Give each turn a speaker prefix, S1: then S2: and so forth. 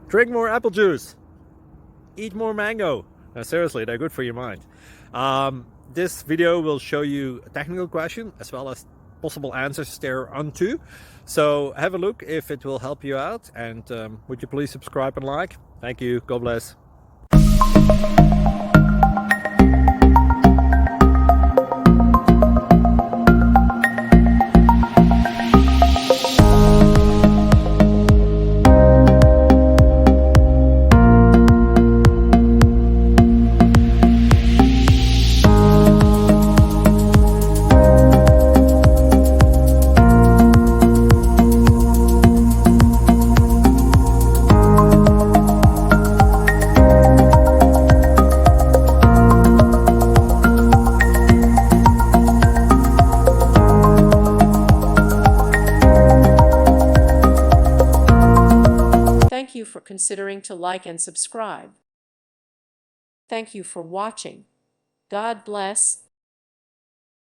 S1: Drink more apple juice. Eat more mango. Seriously, they're good for your mind. This video will show you a technical question as well as possible answers thereunto. So have a look if it will help you out, and would you please subscribe and like? Thank you. God bless.
S2: Thank you for considering to like and subscribe. Thank you for watching. God bless.